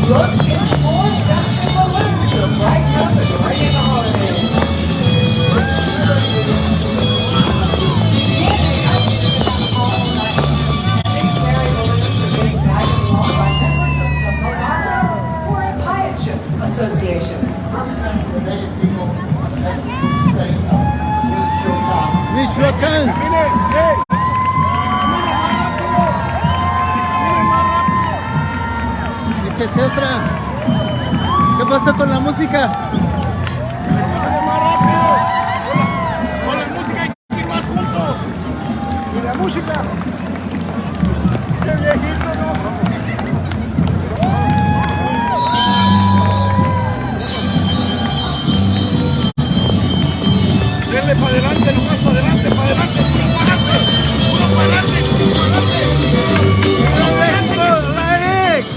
Look, it's more Festival Balloons to brighten up and bring in the holidays. These merry balloons are being guided along by members of the Monarca or Piaget Association. Representing the native people of the Mexican state of Michoacán. Michoacán. Échese otra. ¿Qué pasó con la música? Más rápido. Con la música hay que ir más juntos. Y la música. Qué viejito, ¿no? Denle para adelante, nomás para adelante, para adelante, puro para adelante, puro para adelante, puro para adelante. ¡Puro para adelante!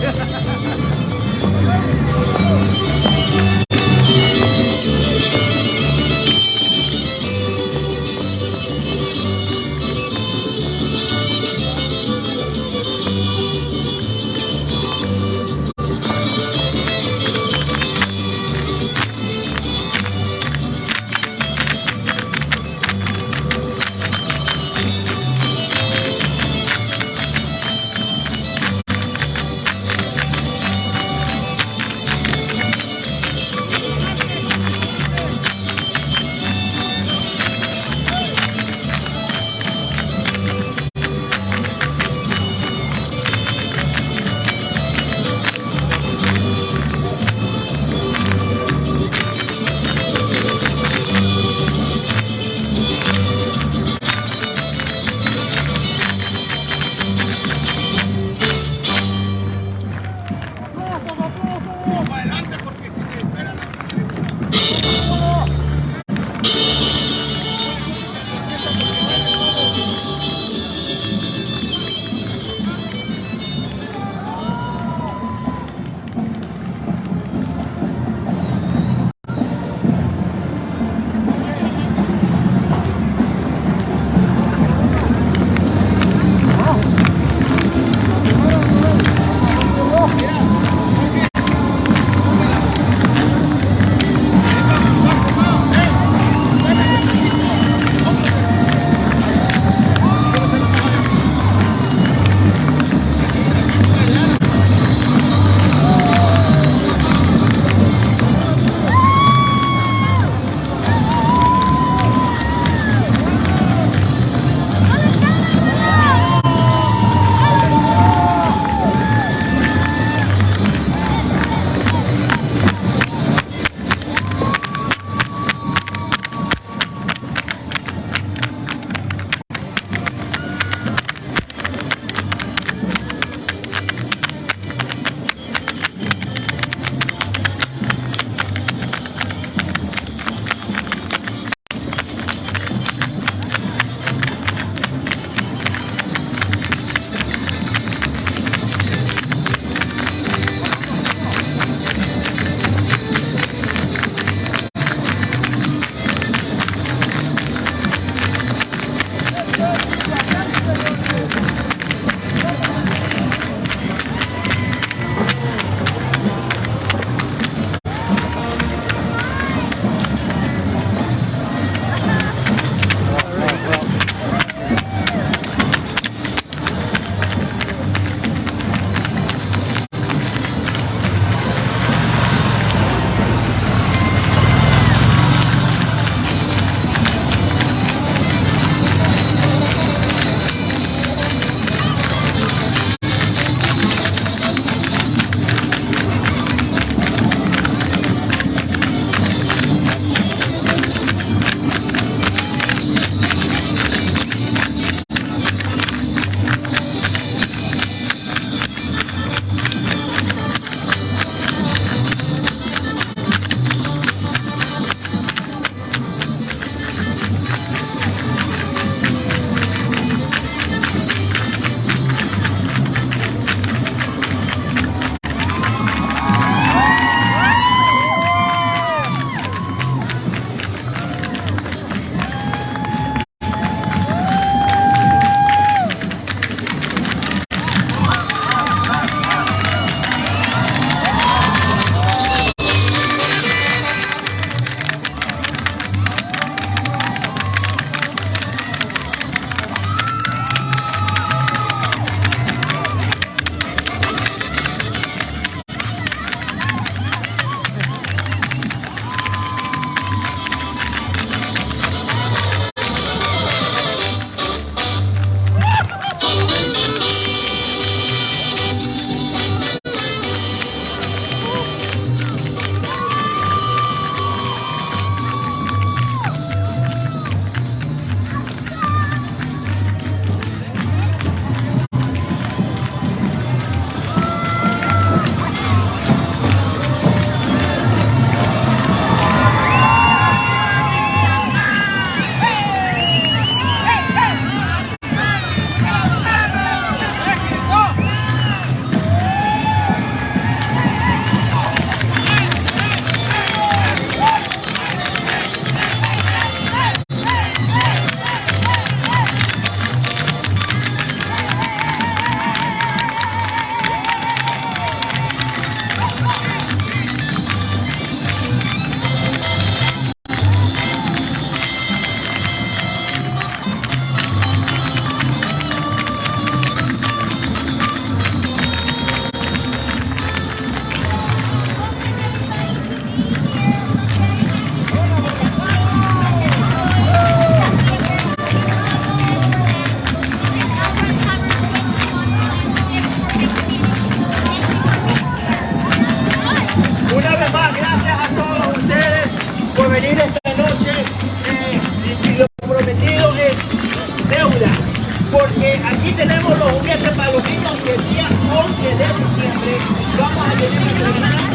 diciembre vamos a tener nuestro gran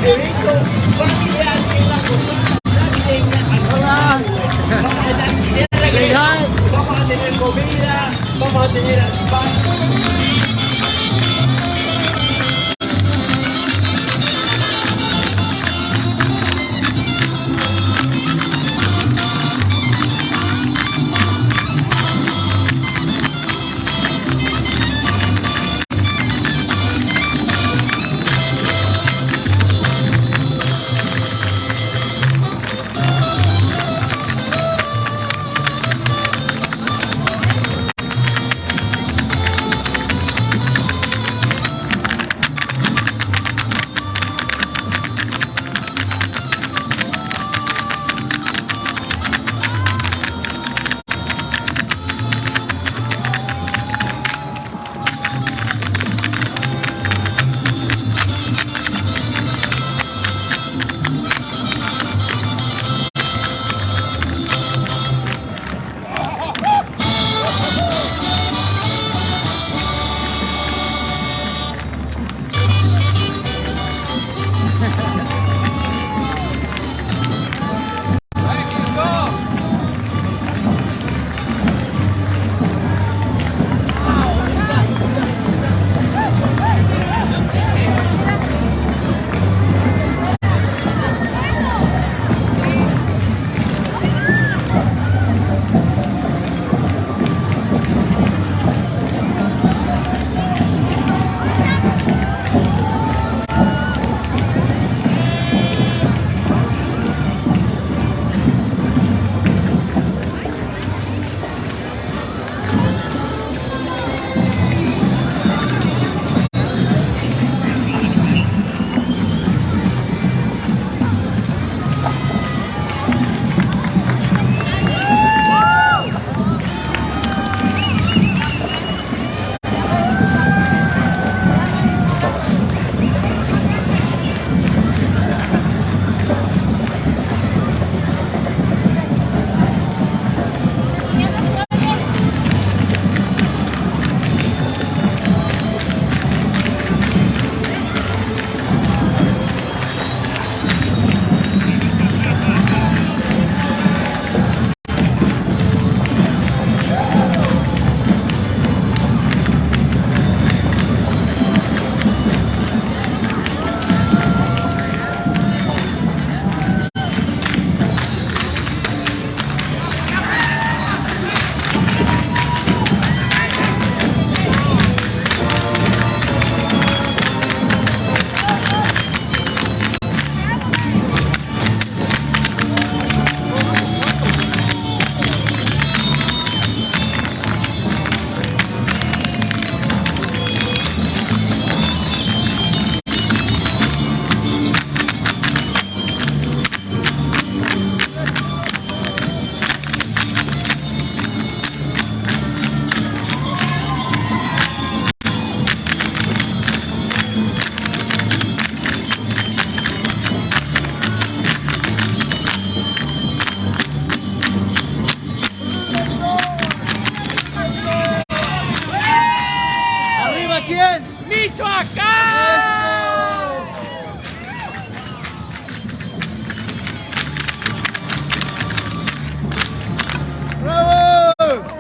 evento familiar en la cocina navideña. Hola. Vamos a estar de regreso, vamos a tener comida, vamos a tener quién? ¡Michoacán! ¡Bravo!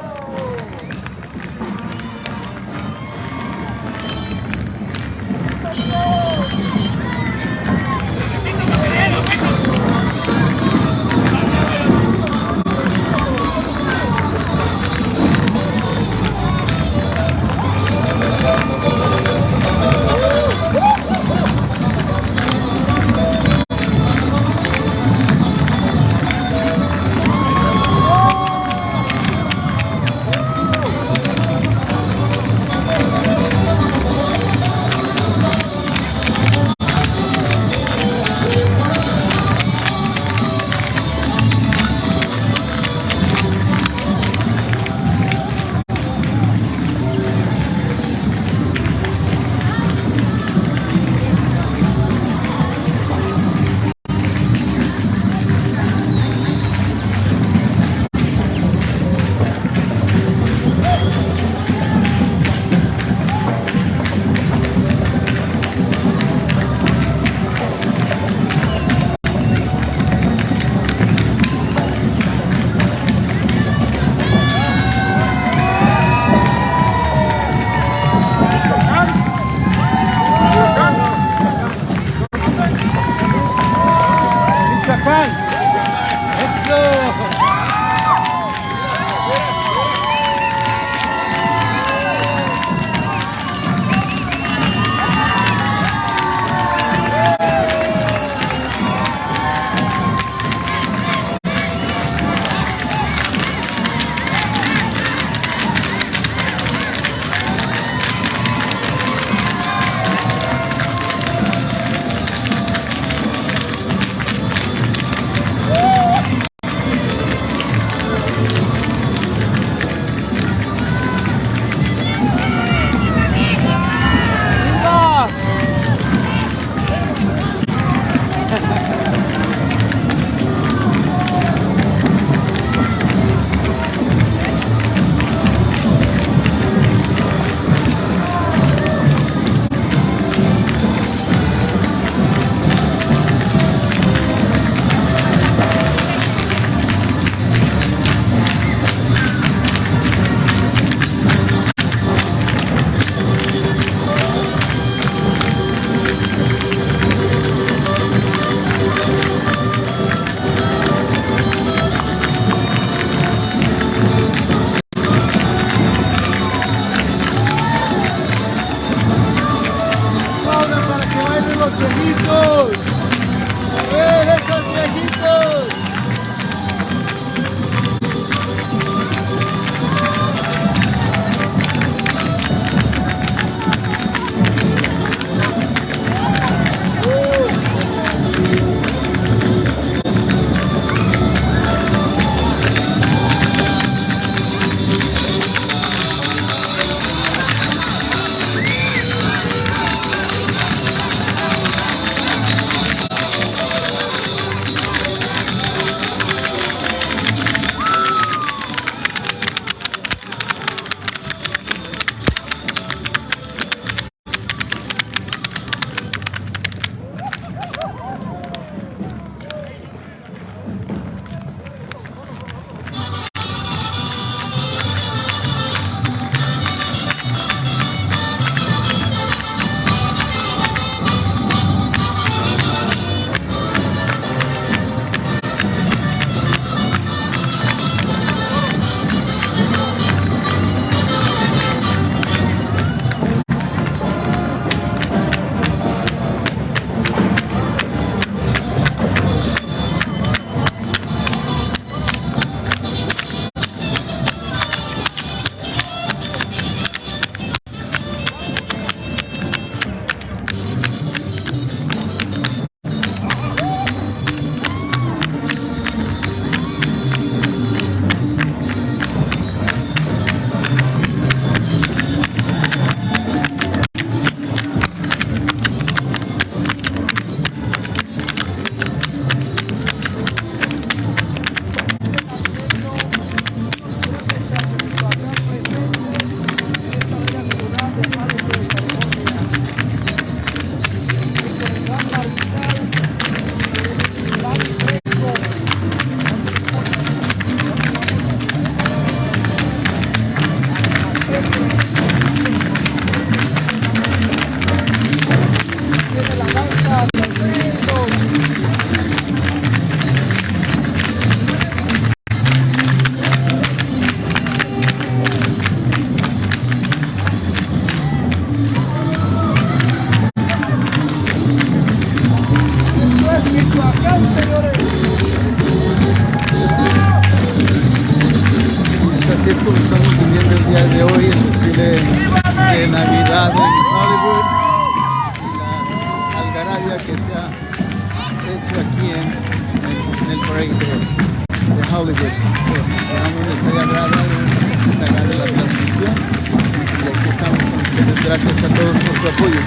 esos viejitos! ¡A ver esos viejitos! Así es como estamos viviendo el día de hoy, el desfile de Navidad en Hollywood y la algarabia que se ha hecho aquí en el parade de Hollywood. Esperamos les haya agradado, les agrade la transmisión y aquí estamos con ustedes. Gracias a todos por su apoyo.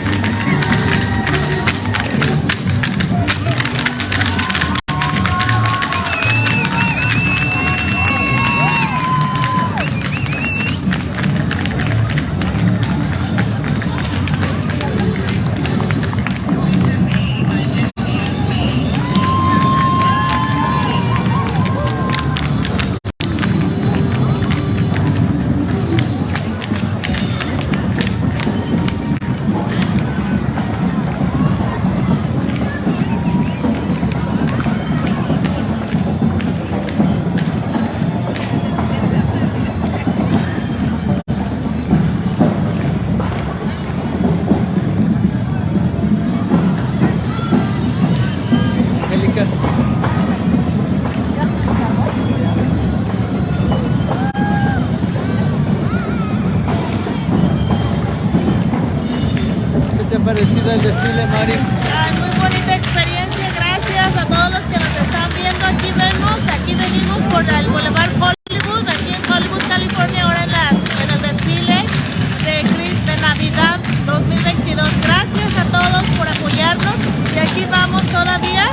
¿Qué te ha parecido el desfile, Mari? Muy bonita experiencia, gracias a todos los que nos están viendo. Aquí venimos por el Boulevard Hollywood, aquí en Hollywood, California, ahora en el desfile de Navidad 2022. Gracias a todos por apoyarnos y aquí vamos todavía,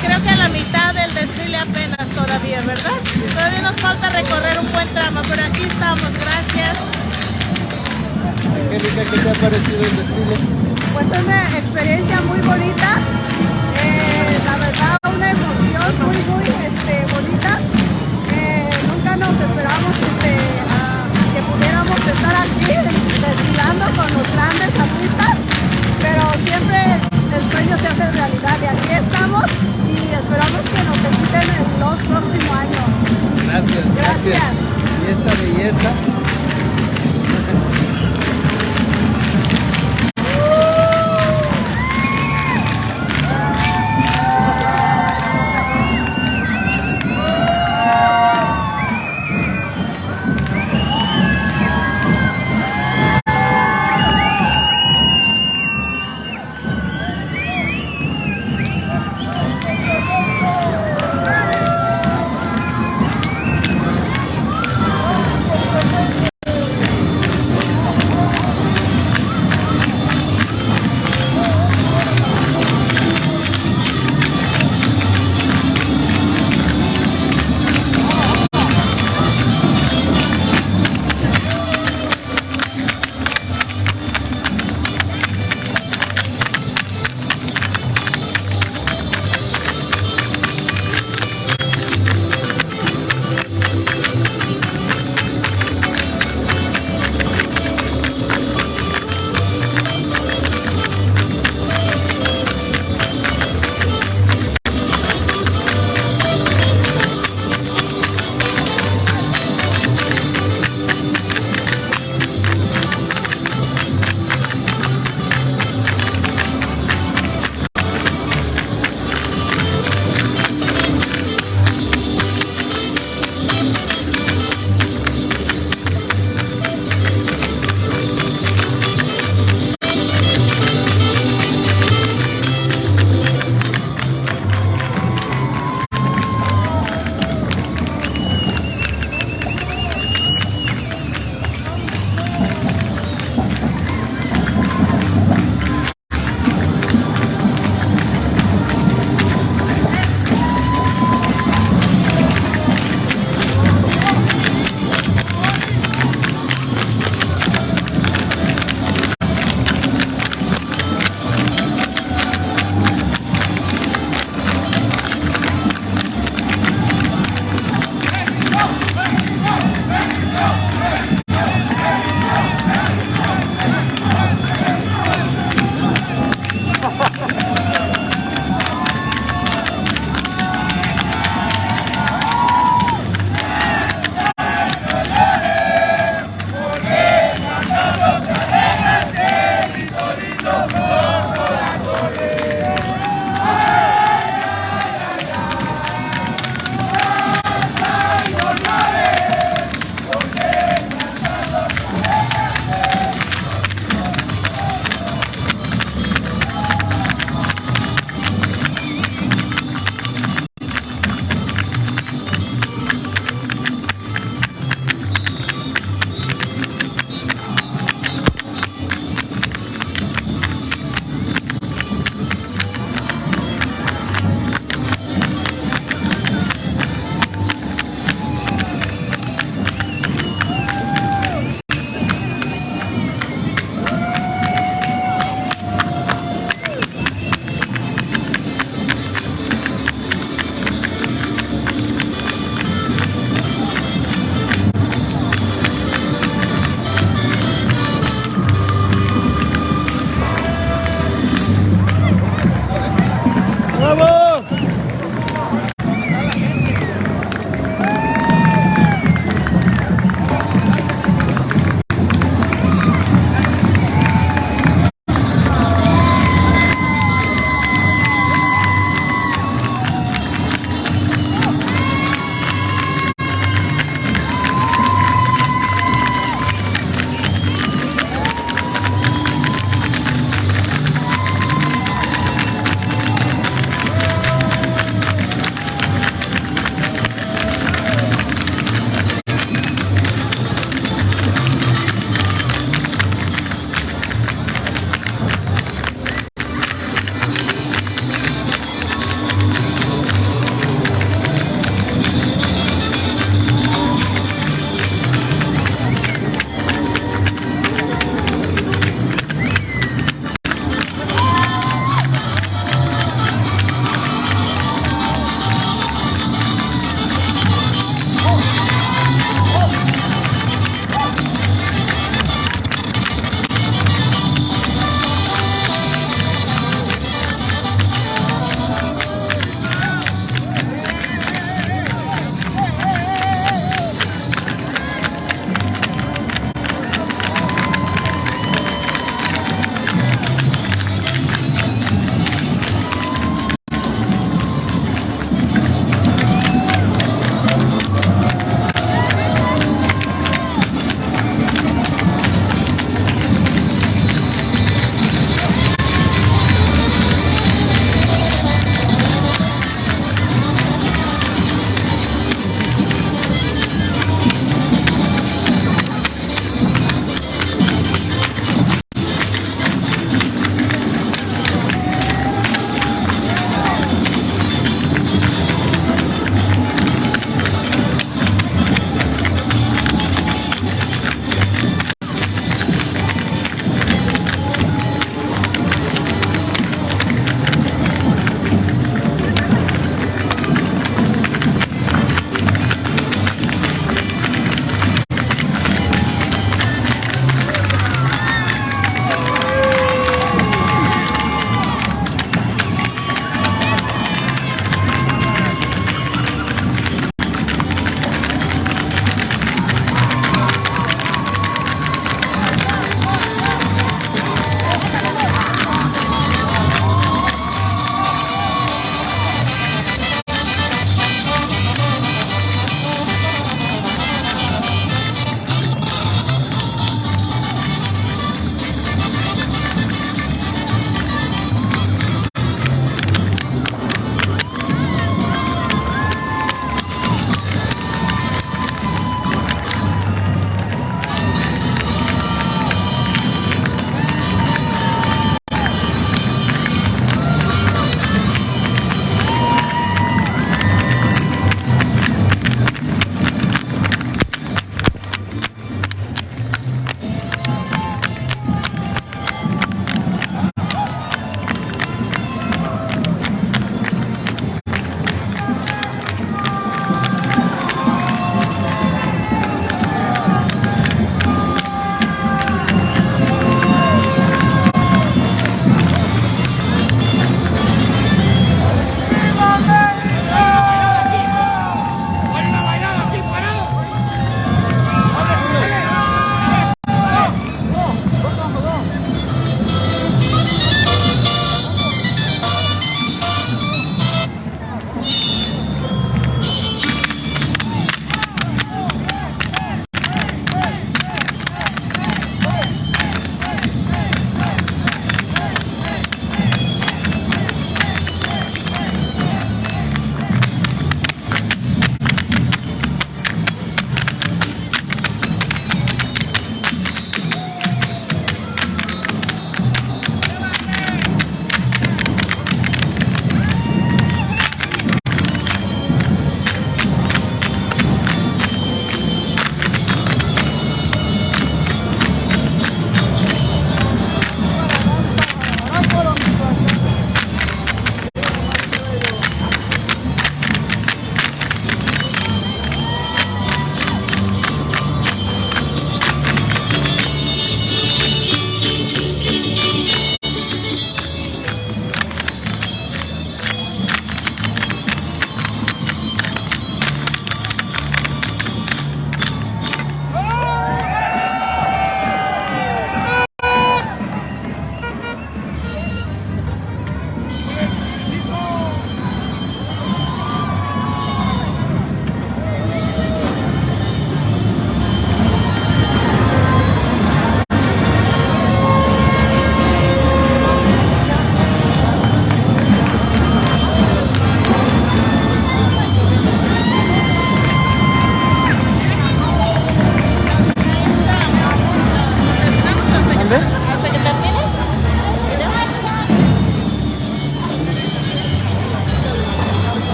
creo que a la mitad del desfile apenas todavía, ¿verdad? Todavía nos falta recorrer un buen tramo, pero aquí estamos, gracias. Angélica, ¿qué te ha parecido el desfile? Pues es una experiencia muy bonita, la verdad una emoción muy bonita. Nunca nos esperamos que pudiéramos estar aquí desfilando con los grandes artistas, pero siempre el sueño se hace realidad y aquí estamos y esperamos que nos inviten el próximo año. Gracias. Y esta belleza.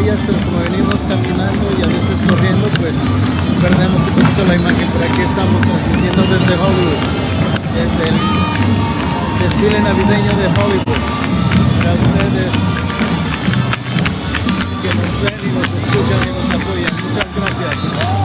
pantallas, pero como venimos caminando y a veces corriendo, pues perdemos un poquito la imagen. Pero aquí estamos transmitiendo desde Hollywood, desde el desfile navideño de Hollywood, para ustedes que nos ven y nos escuchan y nos apoyan. Muchas gracias.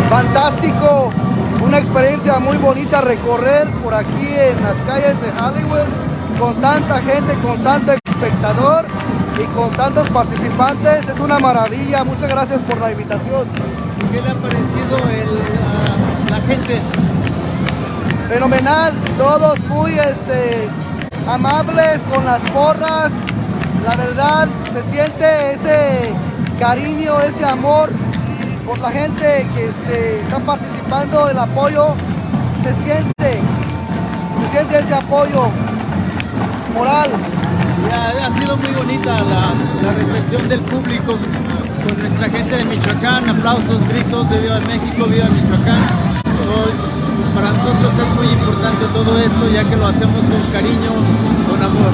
Fantástico, una experiencia muy bonita recorrer por aquí en las calles de Hollywood con tanta gente, con tanto espectador y con tantos participantes. Es una maravilla. Muchas gracias por la invitación. ¿Qué le ha parecido la gente? Fenomenal, todos muy amables con las porras. La verdad se siente cariño, ese amor por la gente que está participando, el apoyo, se siente ese apoyo moral. Ha sido muy bonita la recepción del público con nuestra gente de Michoacán, aplausos, gritos de Viva México, Viva Michoacán. Para nosotros es muy importante todo esto, ya que lo hacemos con cariño, con amor.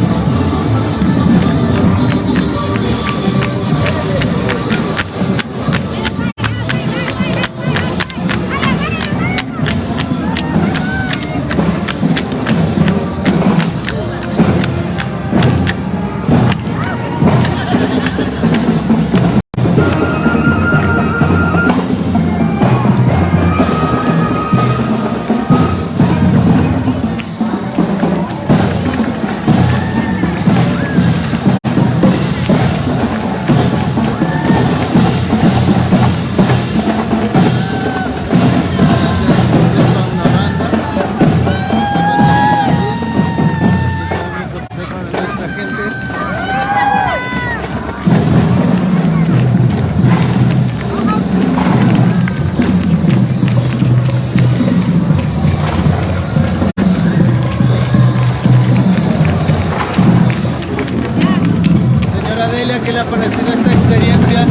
¿Qué le ha parecido esta experiencia?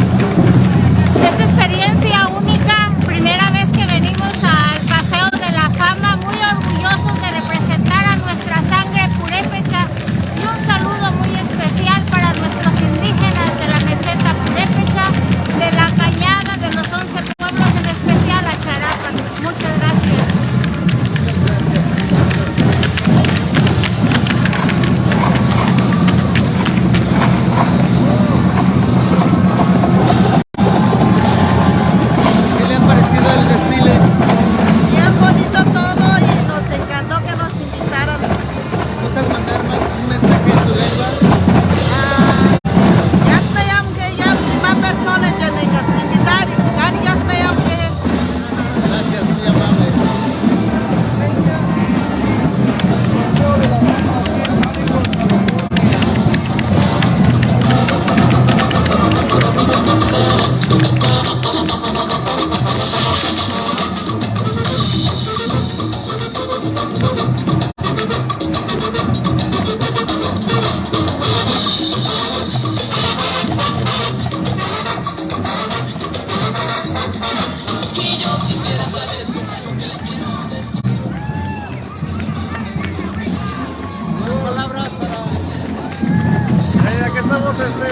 Esta experiencia única, primera vez que venimos al Paseo de la Fama, muy orgullosos de representar a nuestra sangre purépecha y un saludo muy especial para nuestros indígenas de la meseta purépecha, de la Cañada, de los 11 pueblos, en especial a Charapa. Muchas gracias.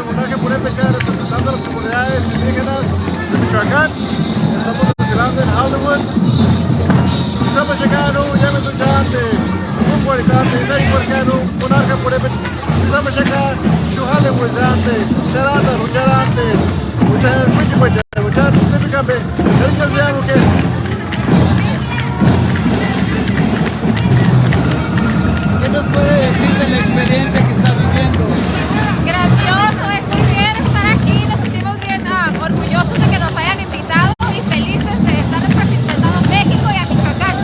Monarca Purépecha, representando a las comunidades indígenas de Michoacán. Estamos desfilando en Hollywood. Estamos llegando, ya me escuchaste, un puercante, seis puercano, Monarca Purépecha. Estamos llegando, Hollywood, charanda, lucharante, muchas específicamente, ellos veamos que ¿qué nos puede decir de la experiencia que está viviendo? Grandioso, es muy bien estar aquí, nos sentimos bien orgullosos de que nos hayan invitado y felices de estar representando a México y a Michoacán.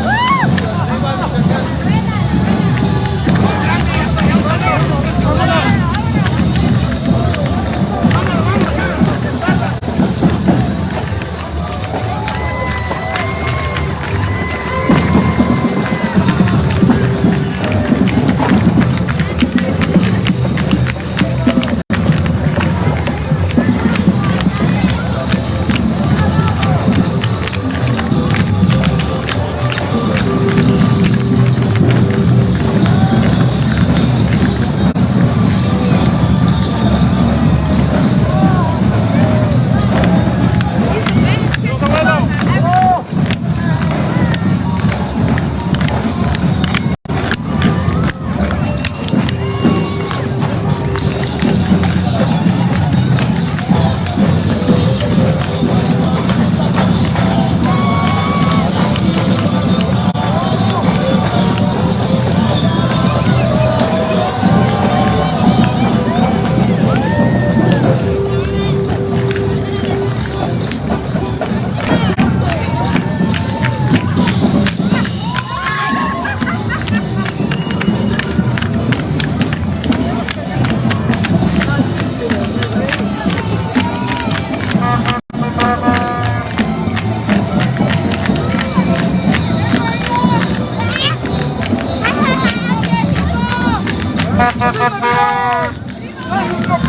¡México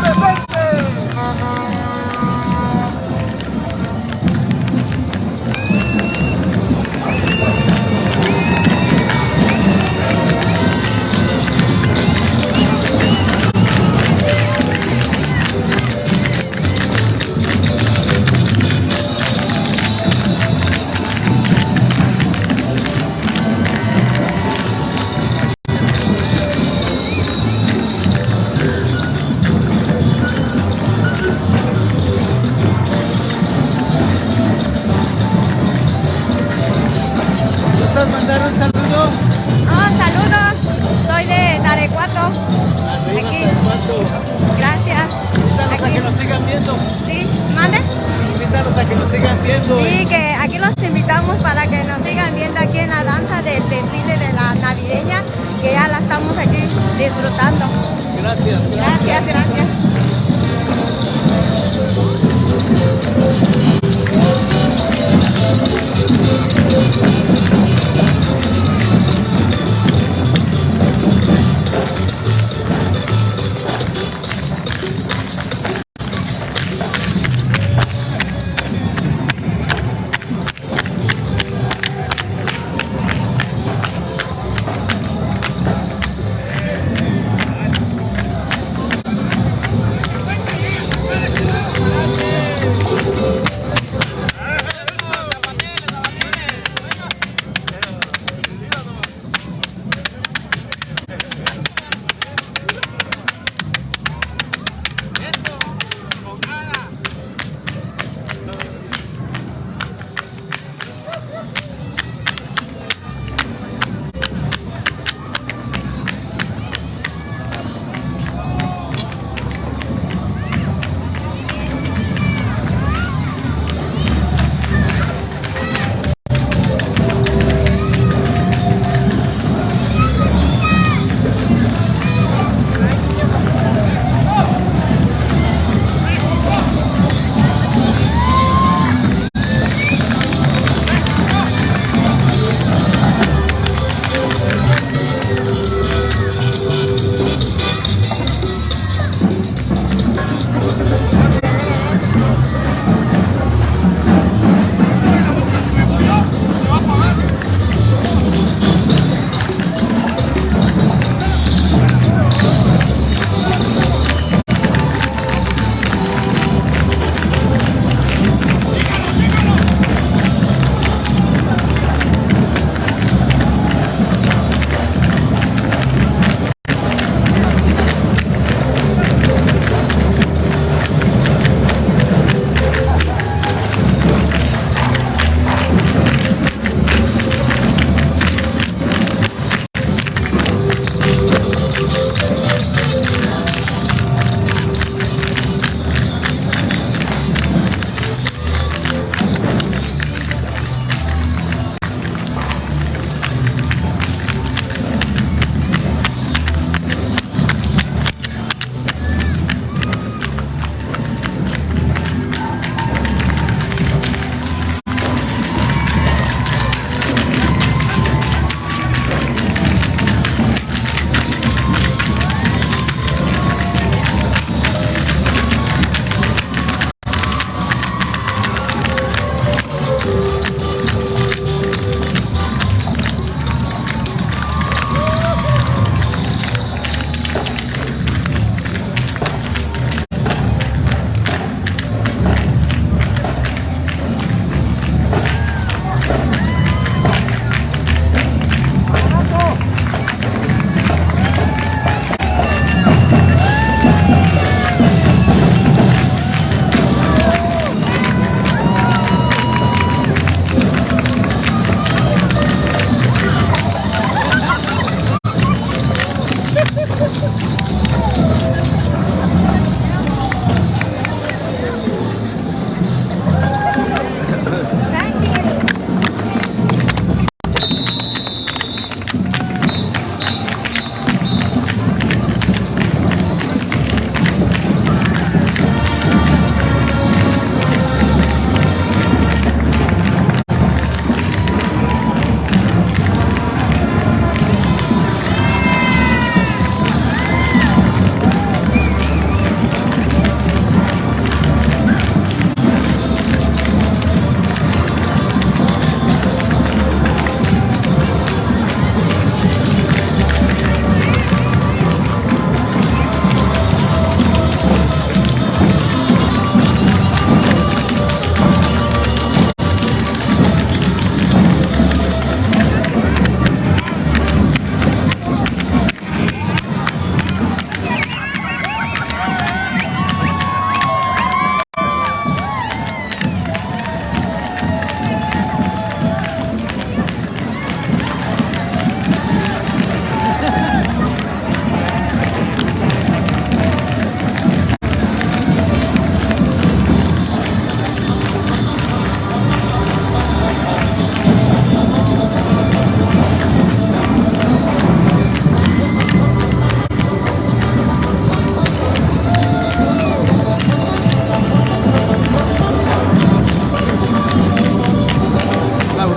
presente! ¿Gustas mandar un saludo? Saludos, soy de Tarecuato. Aquí. Gracias. Invítanos a que nos sigan viendo. Sí, mande. Invítanos a que nos sigan viendo. Sí, que aquí los invitamos para que nos sigan viendo aquí en la danza del desfile de la navideña, que ya la estamos aquí disfrutando. Gracias, Gracias, gracias.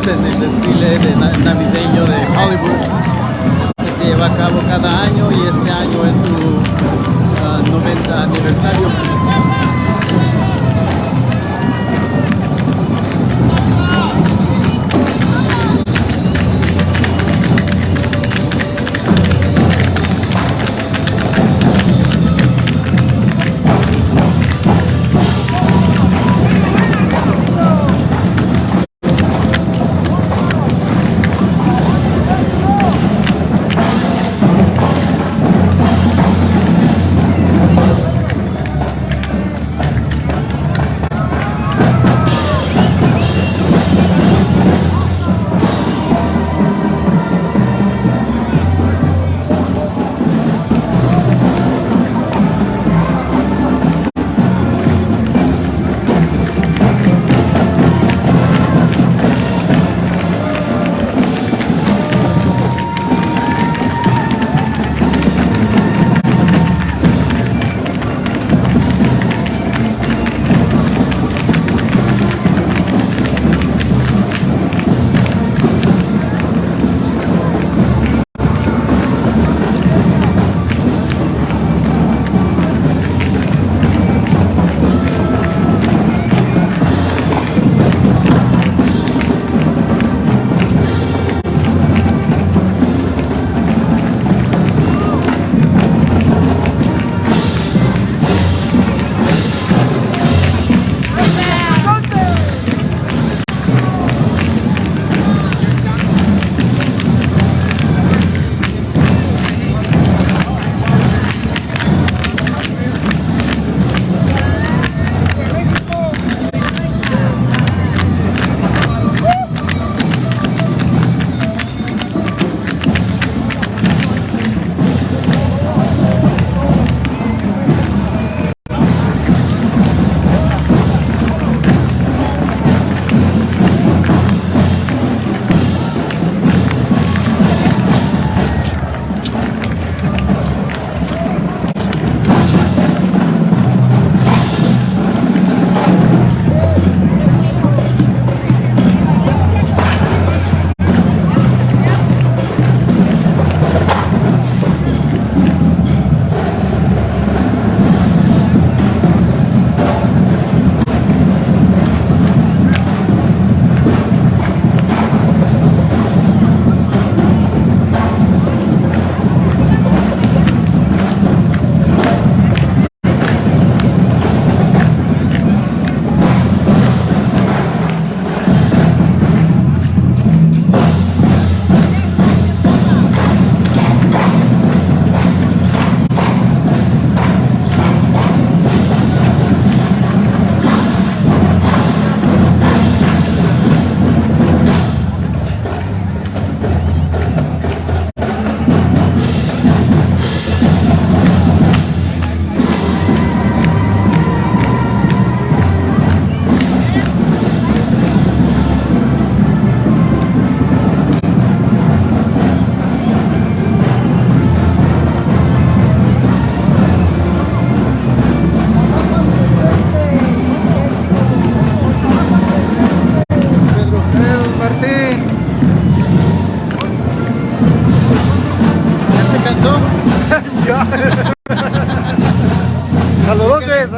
en el desfile navideño de Hollywood. Se lleva a cabo cada año y este año es su 90 aniversario.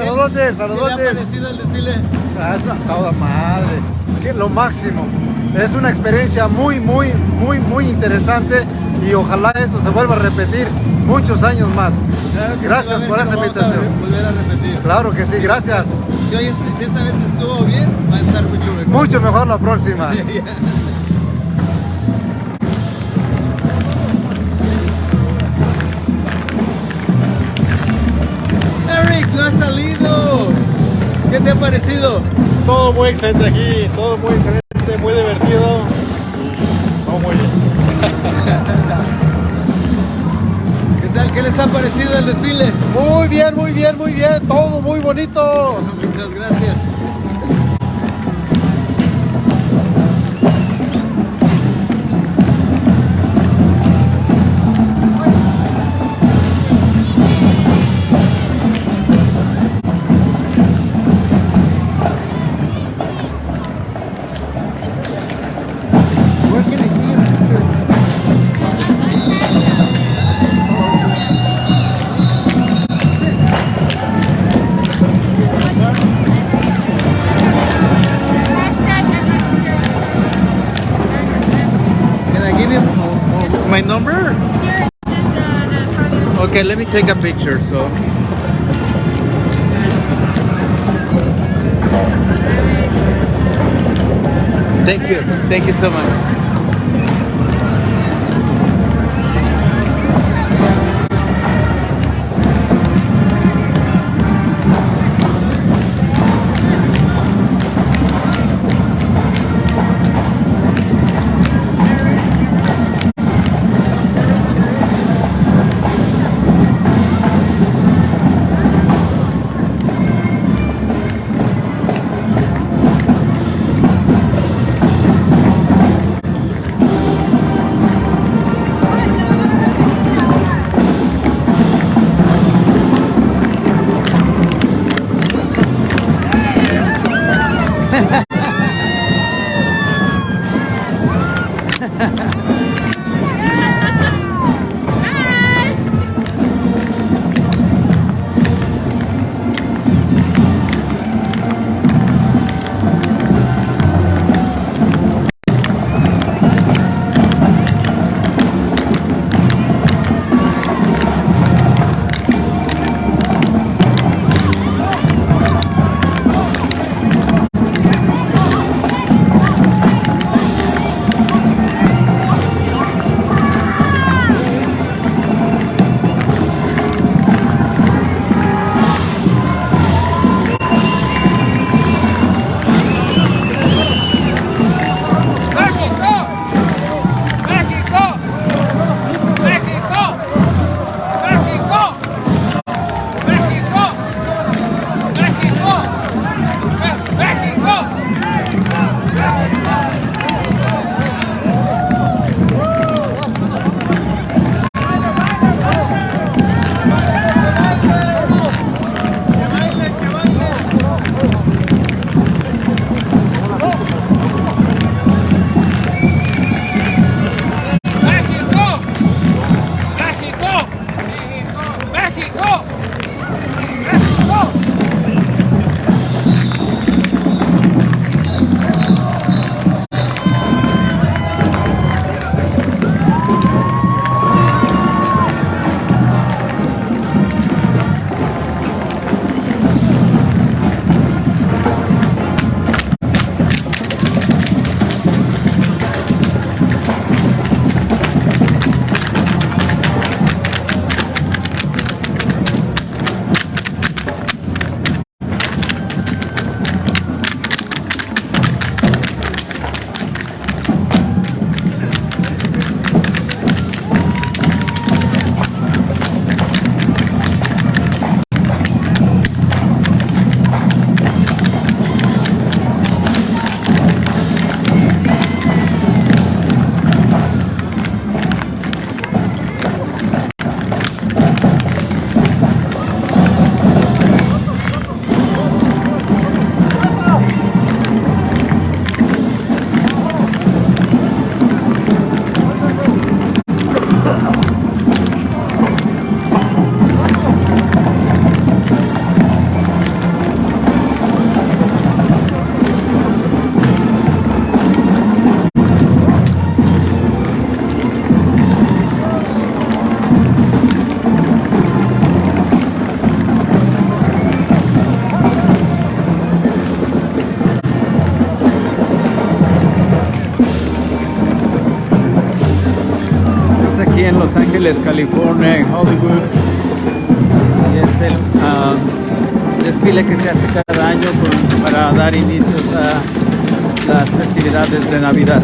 Saludotes, saludotes. ¿Qué le ha parecido el desfile? Ah, toda madre, lo máximo. Es una experiencia muy interesante y ojalá esto se vuelva a repetir muchos años más. Claro que gracias sí, por esa vamos invitación. a volver a repetir. Claro que sí, gracias. Si esta vez estuvo bien, va a estar mucho mejor. Mucho mejor la próxima. Eric, no has salido. ¿Qué te ha parecido? Todo muy excelente aquí, todo muy excelente, muy divertido. Todo muy bien. ¿Qué tal? ¿Qué les ha parecido el desfile? Muy bien, todo muy bonito. Muchas gracias. Can I give you my number? Okay, let me take a picture. So. Thank you so much. Aquí en Los Ángeles, California, en Hollywood, y es el desfile que se hace cada año para dar inicios a las festividades de Navidad.